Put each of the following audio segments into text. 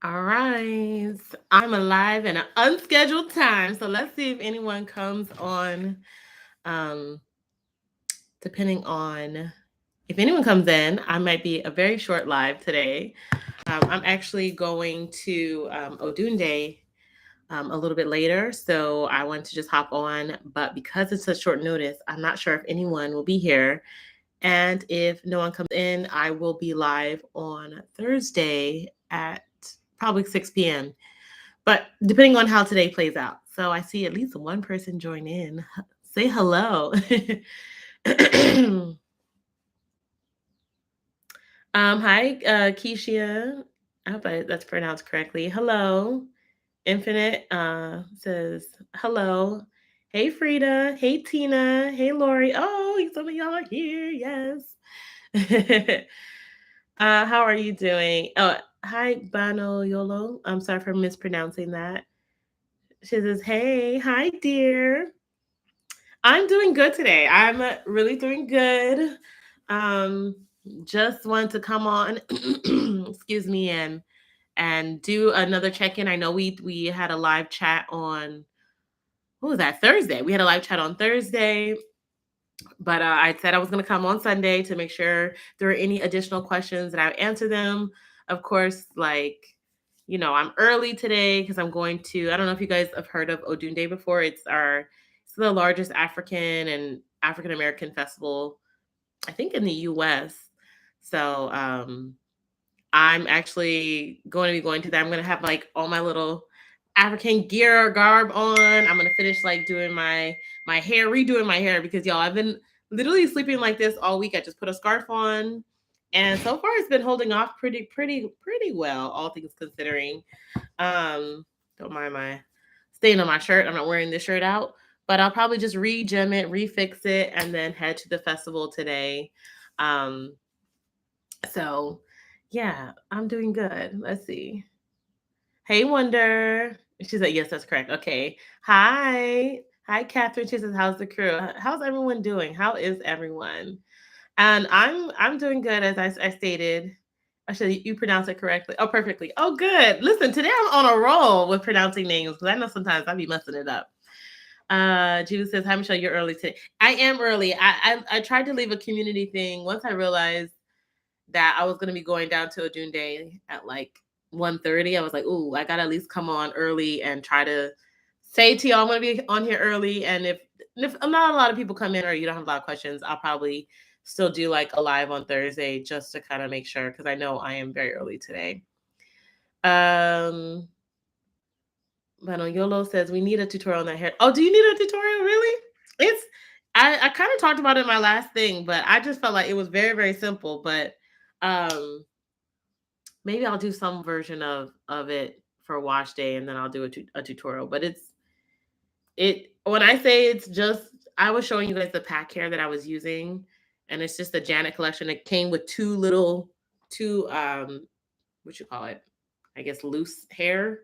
All right. I'm alive in an unscheduled time. So let's see if anyone comes on. Um, Depending on if anyone comes in, I might be a very short live today. I'm actually going to Odunde a little bit later. So I want to just hop on. But because it's a short notice, I'm not sure if anyone will be here. And if no one comes in, I will be live on Thursday at probably 6 p.m. But depending on how today plays out. So I see at least one person join in. Say hello. Hi, Keisha. I hope that's pronounced correctly. Hello. Infinite says hello. Hey, Frida. Hey, Tina. Hey, Lori. Oh, some of y'all are here. Yes. How are you doing? Oh, hi, Bano Yolo. I'm sorry for mispronouncing that. She says, "Hey, hi, dear. I'm doing good today. I'm really doing good. Um, just want to come on, excuse me, and do another check-in. I know we had a live chat on what was that Thursday? We had a live chat on Thursday, but I said I was going to come on Sunday to make sure there were any additional questions that I would answer them. Of course, I'm early today because I'm going to. I don't know if you guys have heard of Odunde before. It's the largest African and African American festival, I think, in the U.S. So I'm actually going to be going to that. I'm going to have like all my little African gear or garb on. I'm going to finish like doing my hair, redoing my hair because y'all, I've been literally sleeping like this all week. I just put a scarf on, and so far it's been holding off pretty well, all things considering. Don't mind my stain on my shirt. I'm not wearing this shirt out, but I'll probably just re-gem it, refix it, and then head to the festival today. Um, so yeah, I'm doing good. Let's see. Hey, Wonder. She said, yes, that's correct. Okay. Hi. Hi, Catherine. She says, how's the crew? How's everyone doing? How is everyone? And I'm doing good, as I stated. Actually, you pronounce it correctly. Oh, perfectly. Oh, good. Listen, today I'm on a roll with pronouncing names because I know sometimes I be messing it up. Judy says, hi, Michelle, you're early today. I am early. I tried to leave a community thing once I realized that I was going to be going down to Odunde at like 1:30. I was like, ooh, I got to at least come on early and try to say to y'all, I'm going to be on here early. And if not a lot of people come in or you don't have a lot of questions, I'll probably still do like a live on Thursday just to kind of make sure because I know I am very early today. But Yolo says we need a tutorial on that hair. Oh, do you need a tutorial? Really? It's I kind of talked about it in my last thing, but I just felt like it was very, very simple. But um maybe I'll do some version of it for wash day and then I'll do a tutorial. But it when I say it's just I was showing you guys the pack hair that I was using, and it's just the Janet collection. It came with two what you call it? I guess loose hair.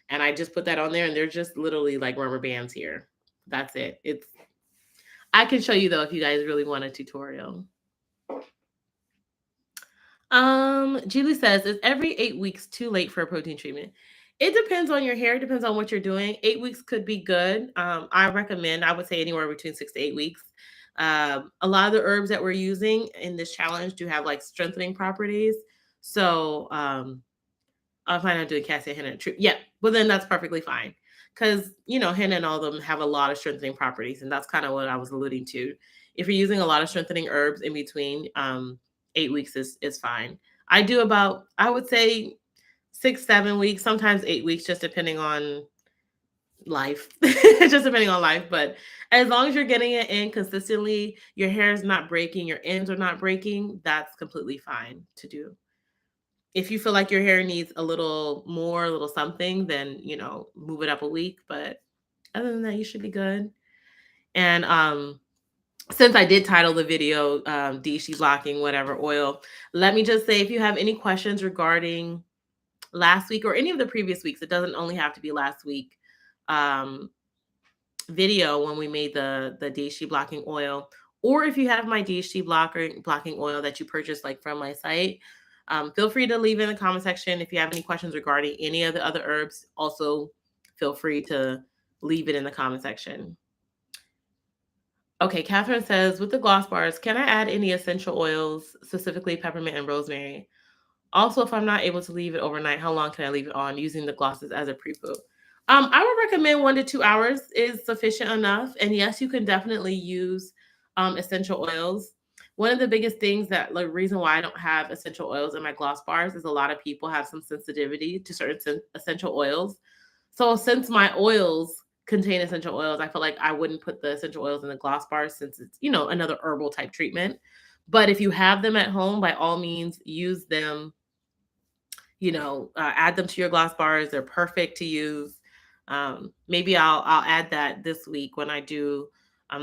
And I just put that on there and they're just literally like rubber bands here. That's it. It's I can show you though if you guys really want a tutorial. Julie says, is every 8 weeks too late for a protein treatment? It depends on your hair, it depends on what you're doing. 8 weeks could be good. I would say anywhere between 6 to 8 weeks. A lot of the herbs that we're using in this challenge do have like strengthening properties. So I'll plan on doing cassia, henna, yeah, but then that's perfectly fine. Because henna and all of them have a lot of strengthening properties, and that's kind of what I was alluding to. If you're using a lot of strengthening herbs in between, 8 weeks is fine. I do about, I would say 6, 7 weeks, sometimes 8 weeks, just depending on life. Just depending on life. But as long as you're getting it in consistently, your hair is not breaking, your ends are not breaking, that's completely fine to do. If you feel like your hair needs a little more, a little something, then move it up a week. But other than that, you should be good. And since I did title the video DHT blocking whatever oil, let me just say if you have any questions regarding last week or any of the previous weeks, it doesn't only have to be last week video when we made the DHT blocking oil, or if you have my DHT blocking oil that you purchased like from my site, Feel free to leave it in the comment section if you have any questions regarding any of the other herbs. Also, feel free to leave it in the comment section. Okay, Catherine says, with the gloss bars, can I add any essential oils, specifically peppermint and rosemary? Also, if I'm not able to leave it overnight, how long can I leave it on using the glosses as a pre-poo? I would recommend 1 to 2 hours is sufficient enough. And yes, you can definitely use essential oils. One of the biggest things that the reason why I don't have essential oils in my gloss bars is a lot of people have some sensitivity to certain essential oils. So since my oils contain essential oils, I feel like I wouldn't put the essential oils in the gloss bars since it's, another herbal type treatment. But if you have them at home, by all means, use them. Add them to your gloss bars. They're perfect to use. Maybe I'll add that this week when I do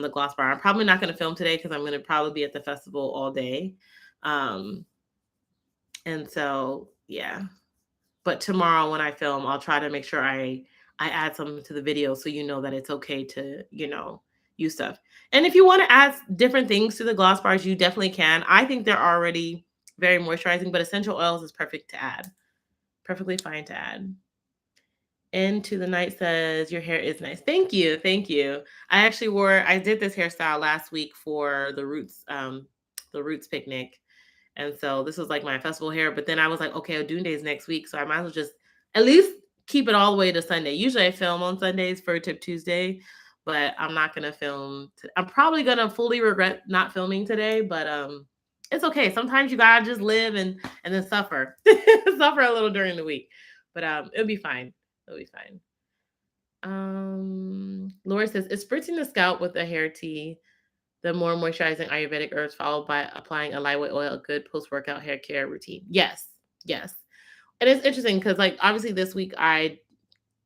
the gloss bar. I'm probably not going to film today because I'm going to probably be at the festival all day. And so, yeah. But tomorrow when I film, I'll try to make sure I add something to the video so you know that it's okay to, use stuff. And if you want to add different things to the gloss bars, you definitely can. I think they're already very moisturizing, but essential oils is perfect to add. Perfectly fine to add. Into the Night says, your hair is nice. Thank you. Thank you. I did this hairstyle last week for the Roots picnic. And so this was like my festival hair. But then I was like, okay, Dune Day's next week. So I might as well just at least keep it all the way to Sunday. Usually I film on Sundays for Tip Tuesday, but I'm not going to film. I'm probably going to fully regret not filming today, but it's okay. Sometimes you got to just live and then suffer, suffer a little during the week. But it'll be fine. It'll be fine. Laura says, is spritzing the scalp with a hair tea the more moisturizing Ayurvedic herbs followed by applying a lightweight oil a good post-workout hair care routine? Yes. Yes. And it's interesting because obviously this week I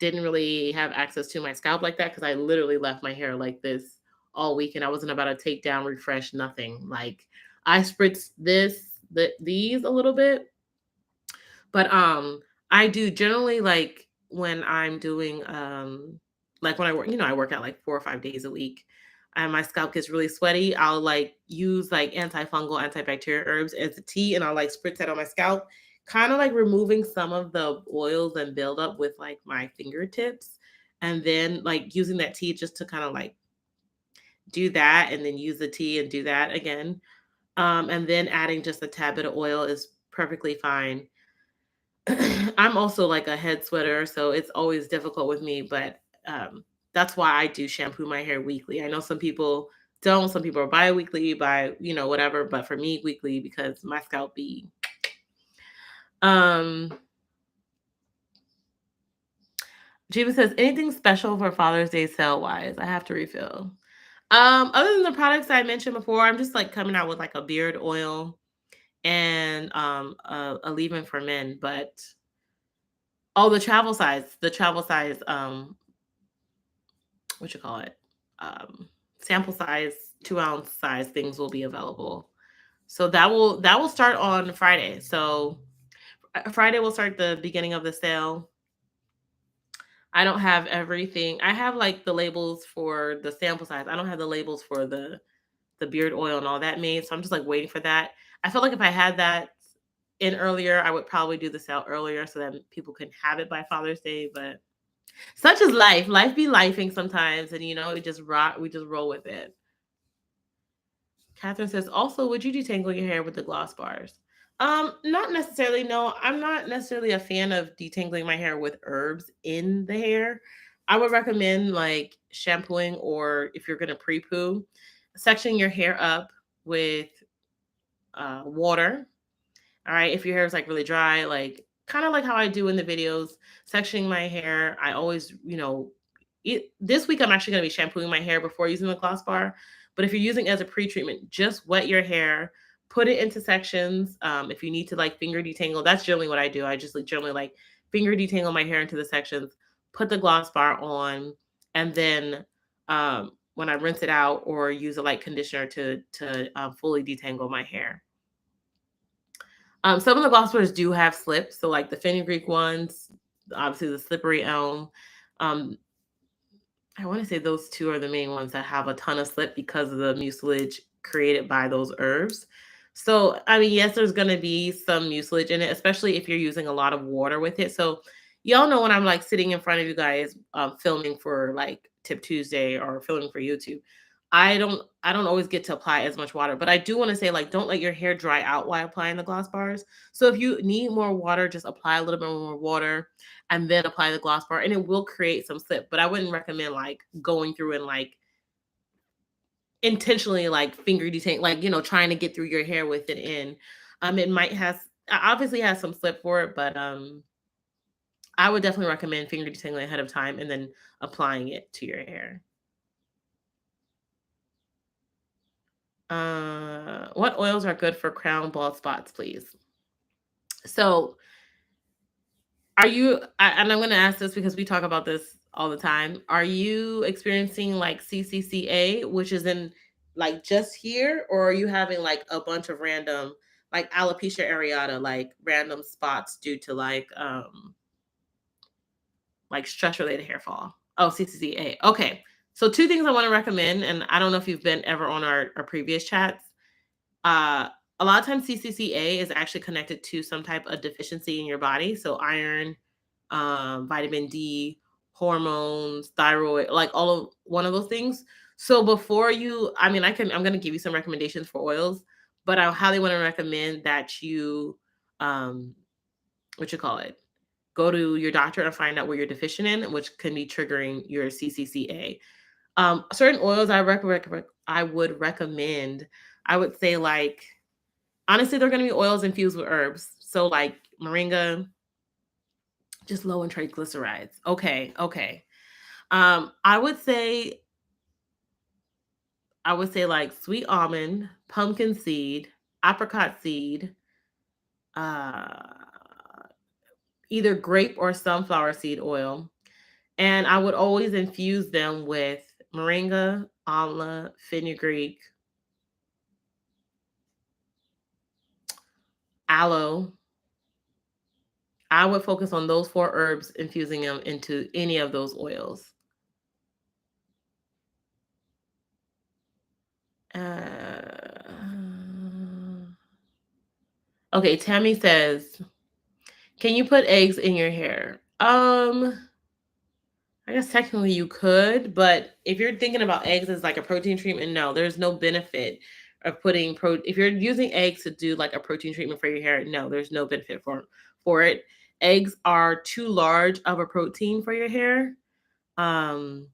didn't really have access to my scalp like that because I literally left my hair like this all week and I wasn't about to take down, refresh, nothing. Like I spritzed these a little bit, but I do generally when I'm doing when I work, I work out like 4 or 5 days a week and my scalp gets really sweaty, I'll use antifungal, antibacterial herbs as a tea and I'll spritz that on my scalp, kind of removing some of the oils and buildup with my fingertips. And then using that tea just to kind of do that and then use the tea and do that again. And then adding just a tad bit of oil is perfectly fine. I'm also a head sweater, so it's always difficult with me, but that's why I do shampoo my hair weekly. I know some people don't, some people are bi-weekly, whatever, but for me, weekly because my scalp be. Jiva says, anything special for Father's Day sale-wise? I have to refill. Other than the products I mentioned before, I'm just coming out with a beard oil and a leave-in for men, but the travel size, what you call it? Sample size, 2-ounce size things will be available. So that will start on Friday. So Friday will start the beginning of the sale. I don't have everything. I have the labels for the sample size. I don't have the labels for the beard oil and all that made. So I'm just waiting for that. I feel like if I had that in earlier, I would probably do the sale earlier so that people can have it by Father's Day. But such is life. Life be lifing sometimes, and we just roll with it. Catherine says, also, would you detangle your hair with the gloss bars? Not necessarily. No, I'm not necessarily a fan of detangling my hair with herbs in the hair. I would recommend shampooing, or if you're gonna pre-poo, sectioning your hair up with water. All right, if your hair is really dry, kind of like how I do in the videos, sectioning my hair. I always, this week I'm actually going to be shampooing my hair before using the gloss bar. But if you're using it as a pre-treatment, just wet your hair, put it into sections. If you need to finger detangle, that's generally what I do. I just generally finger detangle my hair into the sections, put the gloss bar on, and then when I rinse it out or use a light conditioner to fully detangle my hair. Some of the gloss bars do have slips. So the fenugreek ones, obviously the slippery elm. I want to say those two are the main ones that have a ton of slip because of the mucilage created by those herbs. So, I mean, yes, there's gonna be some mucilage in it, especially if you're using a lot of water with it. So, y'all know when I'm like sitting in front of you guys, filming for like Tip Tuesday or filming for YouTube, I don't always get to apply as much water, but I do want to say like don't let your hair dry out while applying the gloss bars. So if you need more water, just apply a little bit more water and then apply the gloss bar, and it will create some slip. But I wouldn't recommend like going through and like intentionally like finger detain, like trying to get through your hair with it in. It might has obviously has some slip for it, but I would definitely recommend finger detangling ahead of time and then applying it to your hair. What oils are good for crown bald spots, please? So, and I'm going to ask this because we talk about this all the time. Are you experiencing like CCCA, which is in like just here, or are you having like a bunch of random, like alopecia areata, like random spots due to like stress related hair fall? Oh, CCCA. Okay. So, two things I want to recommend, and I don't know if you've been ever on our previous chats. Uh, a lot of times CCCA is actually connected to some type of deficiency in your body. So iron, vitamin D, hormones, thyroid, like all of one of those things. So before I mean, I'm going to give you some recommendations for oils, but I highly want to recommend that you, um, what you call it, go to your doctor and find out where you're deficient in, which can be triggering your CCCA. Certain oils I would recommend. I would say like honestly, they're going to be oils infused with herbs. So like moringa, just low in triglycerides. Okay, okay. Um, I would say I would say like sweet almond, pumpkin seed, apricot seed, uh, either grape or sunflower seed oil, and I would always infuse them with moringa, amla, fenugreek, aloe. I would focus on those four herbs, infusing them into any of those oils. Uh, okay, Tammy says, "Can you put eggs in your hair?" I guess technically you could, but if you're thinking about eggs as like a protein treatment, no, there's no benefit of putting if you're using eggs to do like a protein treatment for your hair, no, there's no benefit for it. Eggs are too large of a protein for your hair. Um,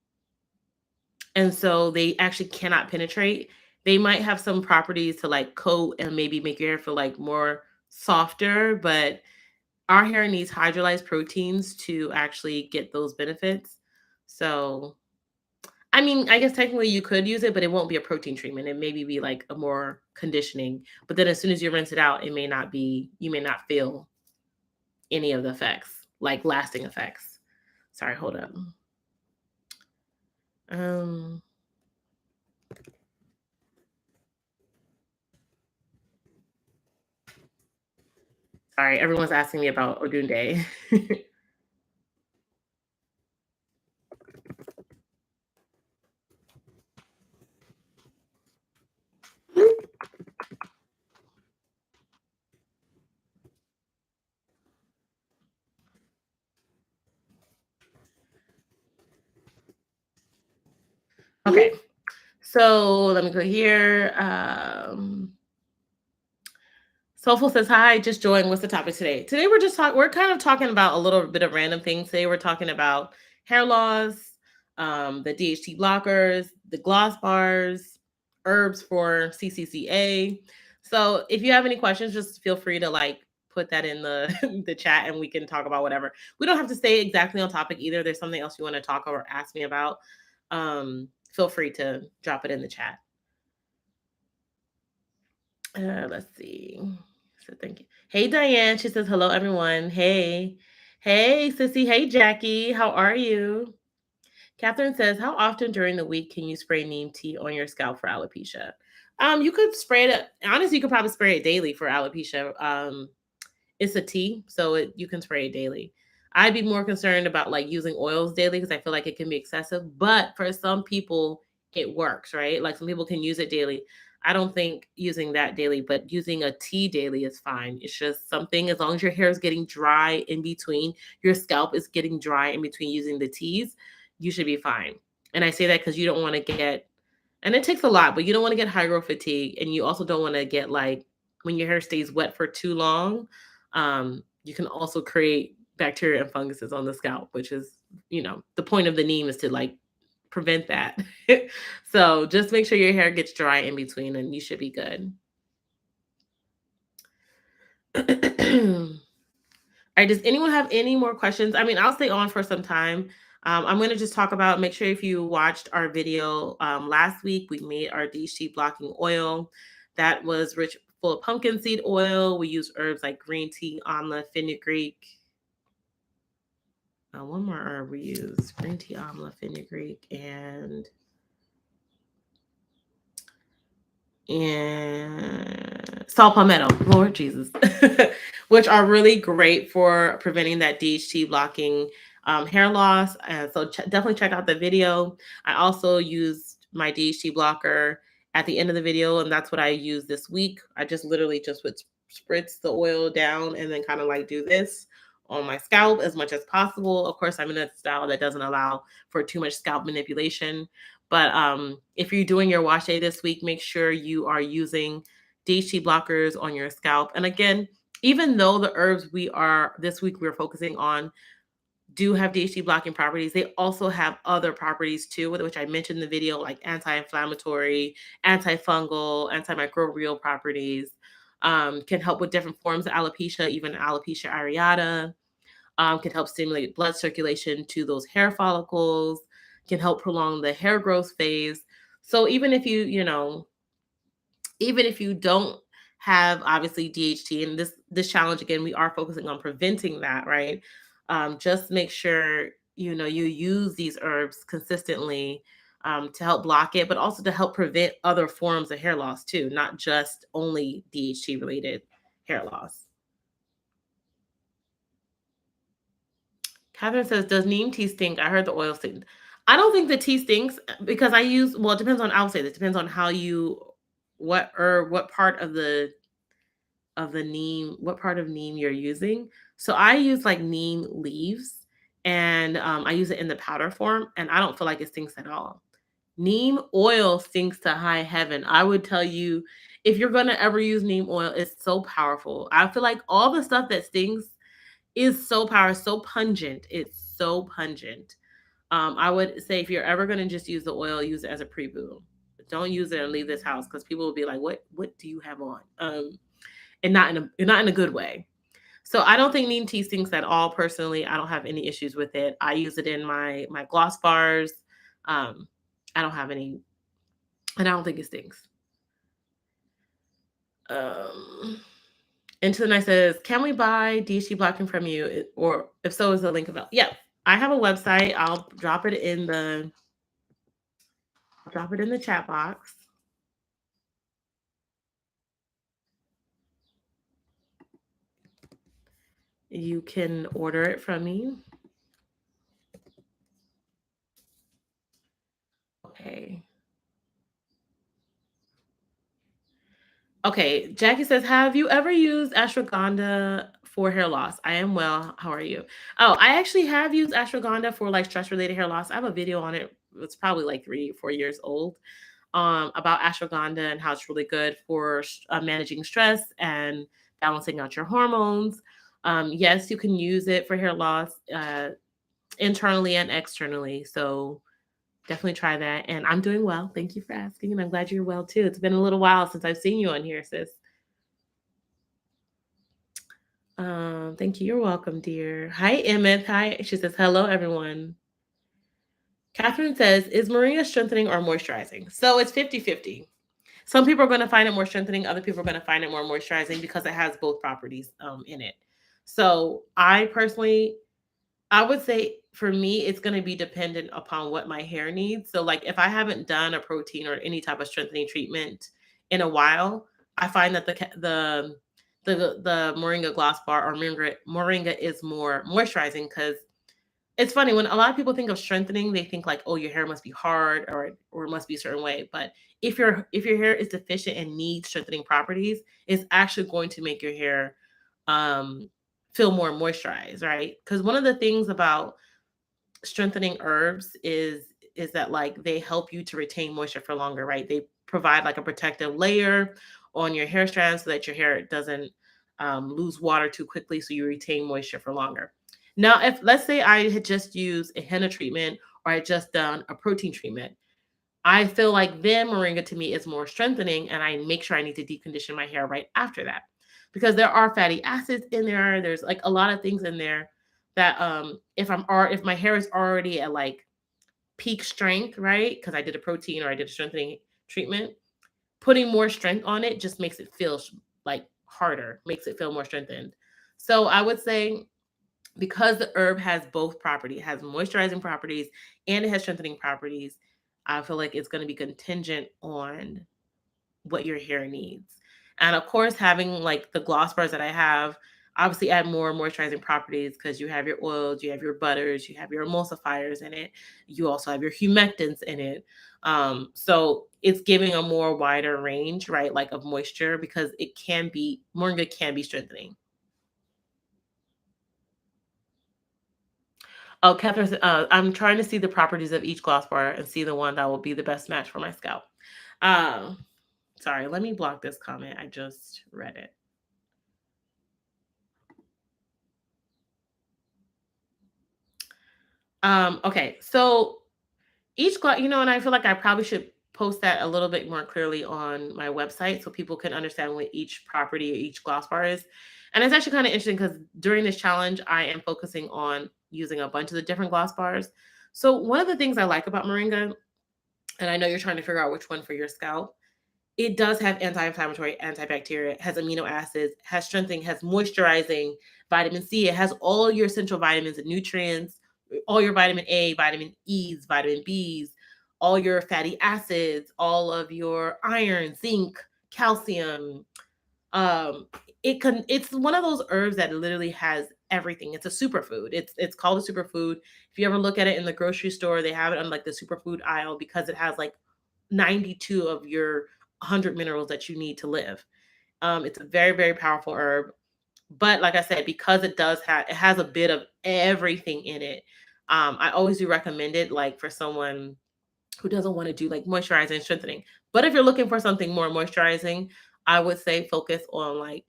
and so they actually cannot penetrate. They might have some properties to like coat and maybe make your hair feel like more softer, but our hair needs hydrolyzed proteins to actually get those benefits. So, I mean, I guess technically you could use it, but it won't be a protein treatment. It maybe be like a more conditioning. But then as soon as you rinse it out, you may not feel any of the effects, like lasting effects. Sorry, hold up. Um, Sorry, everyone's asking me about Odunde. Okay, so let me go here. Soulful says, "Hi, just joined. What's the topic today? Today we're just talking. We're kind of talking about a little bit of random things. Today we're talking about hair loss, the DHT blockers, the gloss bars, herbs for CCCA. So if you have any questions, just feel free to like put that in the the chat, and we can talk about whatever. We don't have to stay exactly on topic either. There's something else you want to talk or ask me about. Feel free to drop it in the chat. Let's see. So thank you. Hey Diane, she says hello everyone. Hey, hey sissy. Hey Jackie, how are you? Catherine says, how often during the week can you spray neem tea on your scalp for alopecia? You could spray it. Honestly, you could probably spray it daily for alopecia. It's a tea, so you can spray it daily. I'd be more concerned about like using oils daily because I feel like it can be excessive. But for some people, it works, right? Like some people can use it daily. I don't think using that daily, but using a tea daily is fine. It's just something, as long as your hair is getting dry in between, your scalp is getting dry in between using the teas, you should be fine. And I say that because you don't want to get, and it takes a lot, but you don't want to get high growth fatigue. And you also don't want to get like, when your hair stays wet for too long, you can also create bacteria and funguses on the scalp, which is, the point of the neem is to like prevent that. So just make sure your hair gets dry in between and you should be good. All right, does anyone have any more questions? I mean, I'll stay on for some time. I'm going to just talk about, make sure if you watched our video last week, we made our DHT blocking oil that was rich, full of pumpkin seed oil. We use herbs like green tea, amla, fenugreek. One more herb we use, green tea, amla, fenugreek, and saw palmetto, Lord Jesus, which are really great for preventing that DHT blocking hair loss. So definitely check out the video. I also used my DHT blocker at the end of the video, and that's what I use this week. I just literally just would spritz the oil down and then kind of like do this on my scalp as much as possible. Of course, I'm in a style that doesn't allow for too much scalp manipulation. But if you're doing your wash day this week, make sure you are using DHT blockers on your scalp. And again, even though the herbs this week we're focusing on do have DHT blocking properties, they also have other properties too, which I mentioned in the video, like anti-inflammatory, antifungal, antimicrobial properties. Can help with different forms of alopecia, even alopecia areata. Can help stimulate blood circulation to those hair follicles, can help prolong the hair growth phase. So even if even if you don't have obviously DHT, and this challenge again, we are focusing on preventing that, right? Just make sure you use these herbs consistently to help block it, but also to help prevent other forms of hair loss too, not just only DHT related hair loss. Catherine says, "Does neem tea stink? I heard the oil stink." I don't think the tea stinks because well, it depends on, I would say it depends on what herb, what part of the neem, what part of neem you're using. So I use like neem leaves, and I use it in the powder form, and I don't feel like it stinks at all. Neem oil stinks to high heaven. I would tell you, if you're going to ever use neem oil, it's so powerful. I feel like all the stuff that stings is so powerful, so pungent. It's so pungent. I would say if you're ever going to just use the oil, use it as a pre-boo. Don't use it and leave this house because people will be like, "What do you have on?" And not in a good way. So I don't think neem tea stinks at all. Personally, I don't have any issues with it. I use it in my gloss bars. I don't have any, and I don't think it stinks. Into the night says, "Can we buy DHT blocking from you? Or if so, is the link available?" Yeah, I have a website. I'll drop it in the chat box. You can order it from me. Okay. Okay, Jackie says, "Have you ever used ashwagandha for hair loss?" I am well. How are you? Oh, I actually have used ashwagandha for like stress related hair loss. I have a video on it. It's probably like 3 or 4 years old. About ashwagandha and how it's really good for managing stress and balancing out your hormones. Yes, you can use it for hair loss internally and externally. So definitely try that. And I'm doing well. Thank you for asking. And I'm glad you're well too. It's been a little while since I've seen you on here, sis. Thank you. You're welcome, dear. Hi, Emmett. Hi. She says, "Hello, everyone." Catherine says, "Is moringa strengthening or moisturizing?" So it's 50-50. Some people are going to find it more strengthening. Other people are going to find it more moisturizing because it has both properties in it. So I would say for me, it's going to be dependent upon what my hair needs. So like if I haven't done a protein or any type of strengthening treatment in a while, I find that the moringa gloss bar or moringa is more moisturizing because It's funny when a lot of people think of strengthening, they think like, oh, your hair must be hard or it must be a certain way. But if your hair is deficient and needs strengthening properties, it's actually going to make your hair um feel more moisturized, right? Because one of the things about strengthening herbs is that like they help you to retain moisture for longer, right? They provide like a protective layer on your hair strands so that your hair doesn't lose water too quickly, so you retain moisture for longer. Now, if let's say I had just used a henna treatment or I had just done a protein treatment, I feel like then moringa to me is more strengthening, and I make sure I need to deep condition my hair right after that because there are fatty acids in there. There's like a lot of things in there that if my hair is already at like peak strength, right? Because I did a protein or I did a strengthening treatment, putting more strength on it just makes it feel like harder, makes it feel more strengthened. So I would say because the herb has both property, it has moisturizing properties and it has strengthening properties, I feel like it's going to be contingent on what your hair needs. And of course, having like the gloss bars that I have obviously add more moisturizing properties because you have your oils, you have your butters, you have your emulsifiers in it. You also have your humectants in it. So it's giving a more wider range, right? Like of moisture because it can be moringa can be strengthening. Oh, Catherine, I'm trying to see the properties of each gloss bar and see the one that will be the best match for my scalp. Uh, Sorry, let me block this comment. I just read it. Okay, so each gloss, and I feel like I probably should post that a little bit more clearly on my website so people can understand what each property or each gloss bar is. And it's actually kind of interesting because during this challenge, I am focusing on using a bunch of the different gloss bars. So one of the things I like about moringa, and I know you're trying to figure out which one for your scalp, it does have anti-inflammatory, antibacterial, has amino acids, has strengthening, has moisturizing, vitamin C. It has all your essential vitamins and nutrients, all your vitamin A, vitamin E's, vitamin B's, all your fatty acids, all of your iron, zinc, calcium. Um, it's one of those herbs that literally has everything. It's a superfood. It's called a superfood. If you ever look at it in the grocery store, they have it on like the superfood aisle because it has like 92 of your 100 minerals that you need to live. It's a very, very powerful herb. But like I said, because it has a bit of everything in it. I always do recommend it like for someone who doesn't want to do like moisturizing and strengthening. But if you're looking for something more moisturizing, I would say focus on like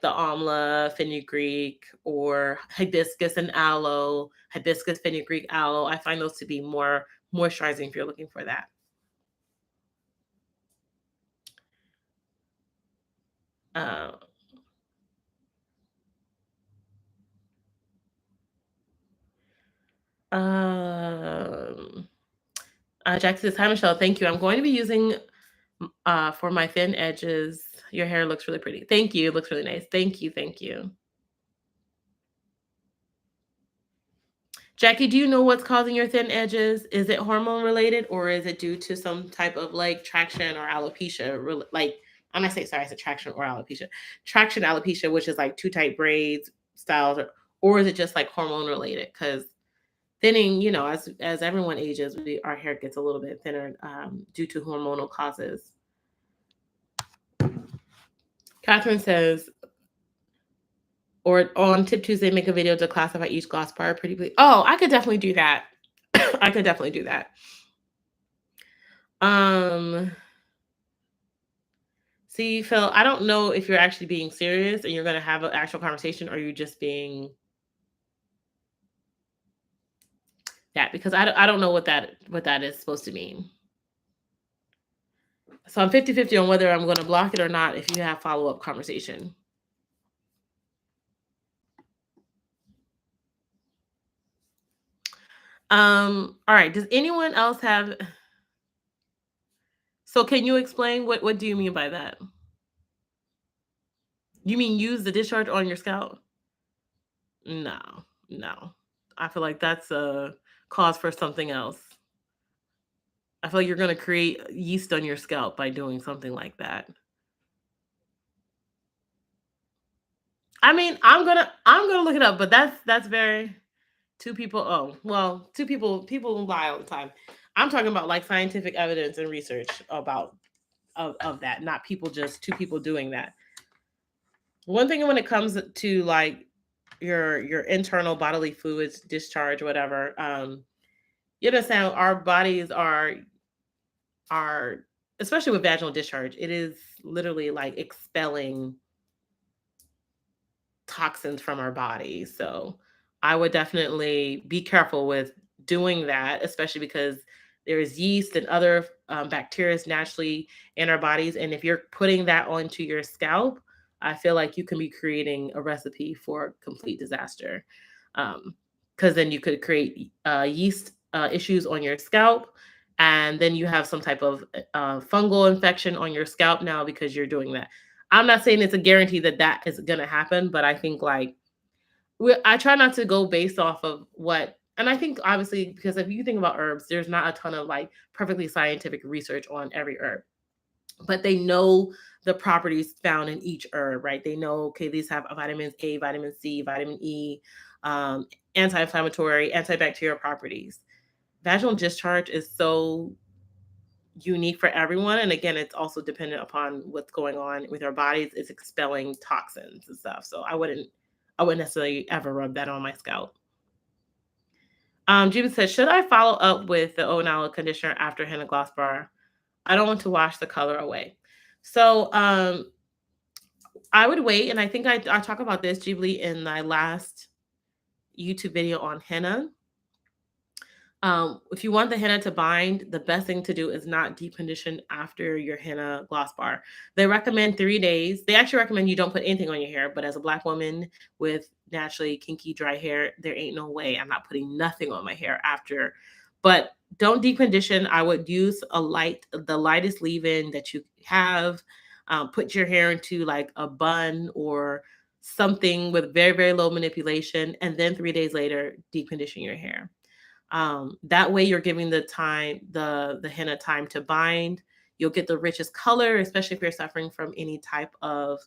the amla, fenugreek, or hibiscus and aloe, hibiscus, fenugreek, aloe. I find those to be more moisturizing if you're looking for that. Uh, um, Jack says, "Hi Michelle, thank you. I'm going to be using for my thin edges. Your hair looks really pretty. Thank you. It looks really nice. Thank you. Thank you." Jackie, do you know what's causing your thin edges? Is it hormone related or is it due to some type of like traction or alopecia? Like, I'm not saying sorry, I said traction or alopecia. Traction alopecia, which is like too tight braids styles, or is it just like hormone related? Because thinning, as everyone ages, our hair gets a little bit thinner due to hormonal causes. Catherine says, or on Tip Tuesday, make a video to classify each gloss bar pretty please. Oh, I could definitely do that. I could definitely do that. Um, See, Phil, I don't know if you're actually being serious and you're going to have an actual conversation or you're just being that because I don't know what that is supposed to mean. So I'm 50-50 on whether I'm going to block it or not if you have follow-up conversation. All right. Does anyone else have So can you explain what do you mean by that? You mean use the discharge on your scalp? No. No. I feel like that's a cause for something else. I feel like you're going to create yeast on your scalp by doing something like that. I mean, I'm gonna look it up, but that's very Two people. Oh, well, two people. People lie all the time. I'm talking about like scientific evidence and research about of that, not people just two people doing that. One thing when it comes to like your internal bodily fluids discharge, whatever. You understand our bodies are especially with vaginal discharge. It is literally like expelling toxins from our body. So I would definitely be careful with doing that, especially because there is yeast and other bacteria naturally in our bodies. And if you're putting that onto your scalp, I feel like you can be creating a recipe for complete disaster. Because then you could create yeast issues on your scalp. And then you have some type of fungal infection on your scalp now because you're doing that. I'm not saying it's a guarantee that that is going to happen, but I think like I try not to go based off of what, and I think obviously because if you think about herbs, there's not a ton of like perfectly scientific research on every herb, but they know the properties found in each herb, right? They know, okay, these have vitamins A, vitamin C, vitamin E, anti-inflammatory, antibacterial properties. Vaginal discharge is so unique for everyone. And again, it's also dependent upon what's going on with our bodies. It's expelling toxins and stuff. So I wouldn't necessarily ever rub that on my scalp. Judy says, should I follow up with the Onala conditioner after henna gloss bar? I don't want to wash the color away. So I would wait. And I think I talk about this, Ghibli, in my last YouTube video on henna. If you want the henna to bind, the best thing to do is not deep condition after your henna gloss bar. They recommend 3 days. They actually recommend you don't put anything on your hair, but as a Black woman with naturally kinky dry hair, there ain't no way I'm not putting nothing on my hair after. But don't deep condition. I would use the lightest leave-in that you have. Put your hair into like a bun or something with very, very low manipulation, and then 3 days later, deep condition your hair. That way you're giving the henna time to bind. You'll get the richest color, especially if you're suffering from any type of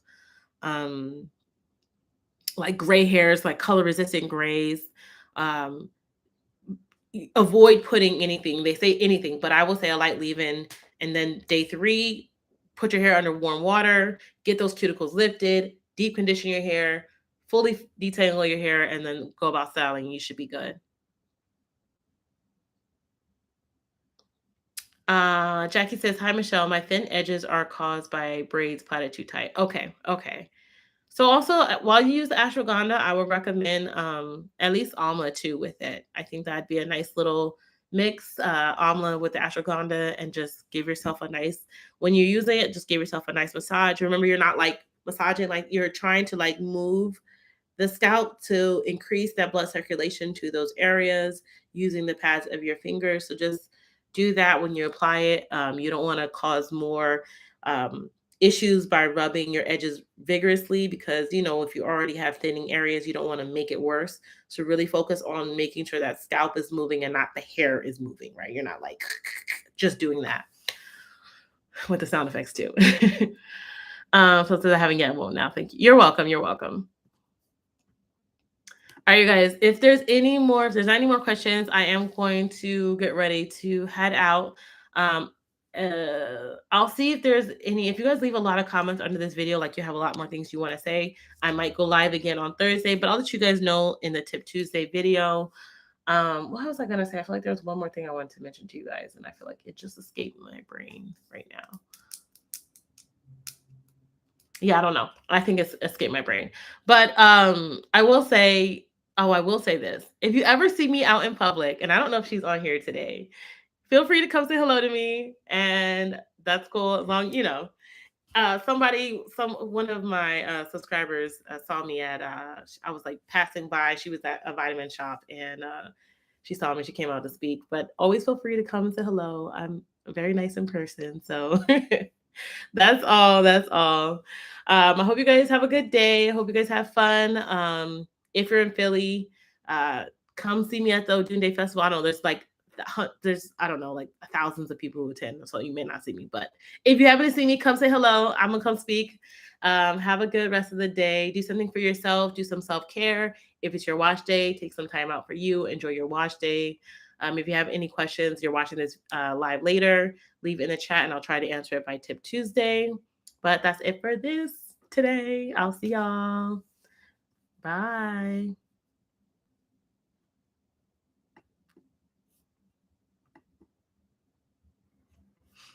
like gray hairs, like color resistant grays. Um, Avoid putting anything. They say anything, but I will say a light leave-in. And then day 3, put your hair under warm water, get those cuticles lifted, deep condition your hair, fully detangle your hair, and then go about styling. You should be good. Jackie says, hi, Michelle. My thin edges are caused by braids plaited too tight. Okay. So also, while you use the ashwagandha, I would recommend at least amla too with it. I think that'd be a nice little mix, amla with the ashwagandha, and just give yourself a nice, when you're using it, just give yourself a nice massage. Remember, you're not like massaging, like you're trying to like move the scalp to increase that blood circulation to those areas using the pads of your fingers. So just do that when you apply it. You don't want to cause more issues by rubbing your edges vigorously because, if you already have thinning areas, you don't want to make it worse. So really focus on making sure that scalp is moving and not the hair is moving, right? You're not like just doing that with the sound effects too. So instead of having now, thank you. You're welcome. You're welcome. All right, you guys, if there's not any more questions, I am going to get ready to head out. I'll see if there's any. If you guys leave a lot of comments under this video, like you have a lot more things you want to say, I might go live again on Thursday, but I'll let you guys know in the Tip Tuesday video. What was I going to say? I feel like there's one more thing I wanted to mention to you guys, and I feel like it just escaped my brain right now. Yeah, I don't know. I think it's escaped my brain. But I will say this. If you ever see me out in public, and I don't know if she's on here today, feel free to come say hello to me. And that's cool. As long, one of my subscribers saw me at, I was like passing by. She was at a vitamin shop and she saw me. She came out to speak. But always feel free to come and say hello. I'm very nice in person. So that's all. I hope you guys have a good day. I hope you guys have fun. If you're in Philly, come see me at the Odunde Festival. I know there's like there's, I don't know, like thousands of people who attend, so you may not see me. But if you happen to see me, come say hello. I'm gonna come speak. Have a good rest of the day. Do something for yourself. Do some self-care. If it's your wash day, take some time out for you. Enjoy your wash day. If you have any questions, you're watching this live later, leave in the chat and I'll try to answer it by Tip Tuesday. But that's it for this today. I'll see y'all. Bye.